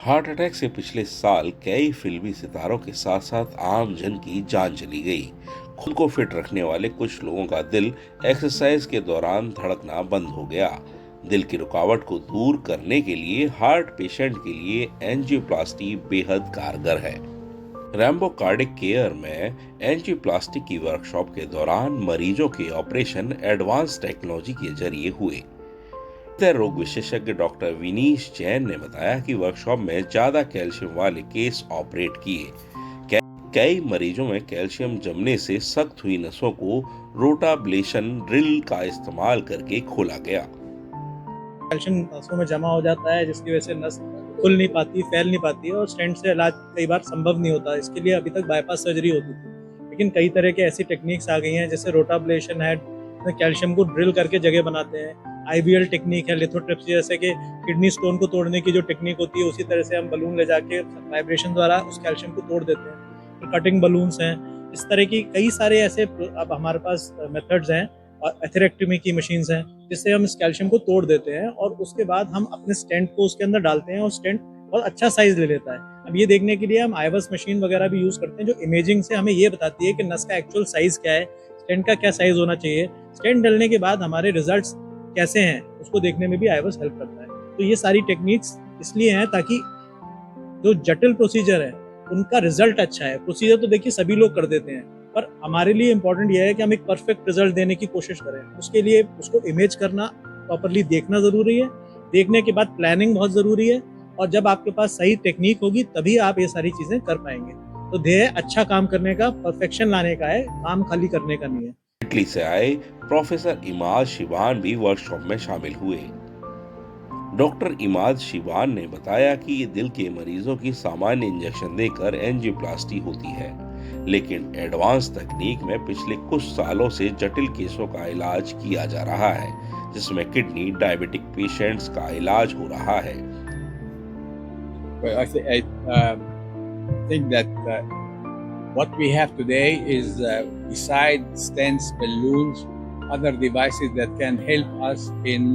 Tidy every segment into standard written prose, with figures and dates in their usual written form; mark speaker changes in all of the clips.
Speaker 1: Heart attack से पिछले साल कई फिल्मी सितारों के साथ साथ आम जन की जान चली गई। खुद को फिट रखने वाले कुछ लोगों का दिल एक्सरसाइज के दौरान धड़कना बंद हो गया। दिल की रुकावट को दूर करने के लिए हार्ट पेशेंट के लिए एंजियोप्लास्टी बेहद कारगर है। रैम्बो कार्डिक केयर में एंजियोप्लास्टी की वर्कशॉप के दौरान मरीजों के ऑपरेशन एडवांस टेक्नोलॉजी के जरिए हुए। हृदय रोग विशेषज्ञ डॉक्टर विनीश जैन ने बताया कि वर्कशॉप में ज्यादा कैल्शियम वाले केस ऑपरेट किए। कई मरीजों में कैल्शियम जमने से सख्त हुई नसों को रोटाब्लेशन ड्रिल का इस्तेमाल करके खोला गया।
Speaker 2: कैल्शियम नसों में जमा हो जाता है, जिसकी वजह से नस खुल नहीं पाती, फैल नहीं पाती है और स्टेंट से इलाज कई बार संभव नहीं होता। इसके लिए अभी तक बाईपास सर्जरी होती थी, लेकिन कई तरह के ऐसी टेक्निक्स आ गई हैं, जैसे रोटाब्लेशन है, कैल्शियम को ड्रिल करके जगह बनाते हैं। आईवीएल टेक्निक है, लिथोट्रिप्सी, जैसे कि किडनी स्टोन को तोड़ने की जो टेक्निक होती है, उसी तरह से हम बलून ले जाके वाइब्रेशन द्वारा उस कैल्शियम को तोड़ देते हैं। फिर कटिंग बलून्स हैं। इस तरह की कई सारे ऐसे अब हमारे पास मेथड्स हैं, और एथेरेक्टमी की मशीन्स हैं, जिससे हम इस कैल्शियम को तोड़ देते हैं और उसके बाद हम अपने स्टेंट को उसके अंदर डालते हैं और स्टेंट बहुत अच्छा साइज ले लेता है। अब ये देखने के लिए हम आईवस मशीन वगैरह भी यूज करते हैं, जो इमेजिंग से हमें ये बताती है कि नस का एक्चुअल साइज क्या है, स्टेंट का क्या साइज होना चाहिए। स्टेंट डलने के बाद हमारे रिजल्ट्स कैसे हैं, उसको देखने में भी आईवस हेल्प करता है। तो ये सारी टेक्निक्स इसलिए हैं ताकि जो जटिल प्रोसीजर है उनका रिजल्ट अच्छा है। प्रोसीजर तो देखिए सभी लोग कर देते हैं, पर हमारे लिए इम्पोर्टेंट यह है कि हम एक परफेक्ट रिजल्ट देने की कोशिश करें। उसके लिए उसको इमेज करना, प्रॉपरली देखना जरूरी है। देखने के बाद प्लानिंग बहुत जरूरी है, और जब आपके पास सही टेक्निक होगी तभी आप ये सारी चीजें कर पाएंगे। तो ध्येय अच्छा काम करने का, परफेक्शन लाने का है, काम खाली करने का नहीं है।
Speaker 1: इटली से आए प्रोफेसर इमाद शिवान भी वर्कशॉप में शामिल हुए। डॉक्टर इमाद शिवान ने बताया कि ये दिल के मरीजों की सामान्य इंजेक्शन देकर एंजियोप्लास्टी होती है, लेकिन एडवांस तकनीक में पिछले कुछ सालों से जटिल केसों का इलाज किया जा रहा है, जिसमें किडनी डायबिटिक पेशेंट्स का इलाज हो रहा है।
Speaker 3: Well, think that what we have today is, besides stents, balloons, other devices that can help us in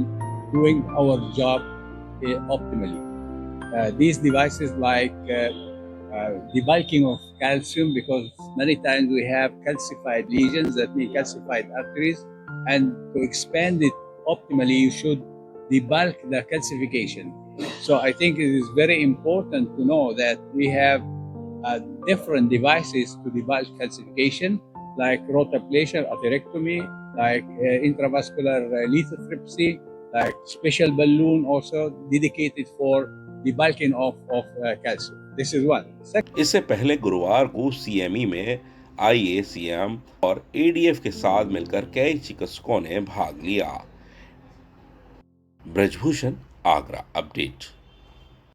Speaker 3: doing our job optimally. These devices debulking of calcium, because many times we have calcified lesions, that mean calcified arteries, and to expand it optimally, you should debulk the calcification. So I think it is very important to know that we have different devices to debulk calcification, like rotablation, atherectomy, like intravascular lithotripsy, like special balloon also dedicated for debulking of calcium. This is one.
Speaker 1: इससे पहले गुरुवार को CME में आईएसीएम और ADF के साथ मिलकर कई चिकित्सकों ने भाग लिया। ब्रजभूषण, आगरा अपडेट।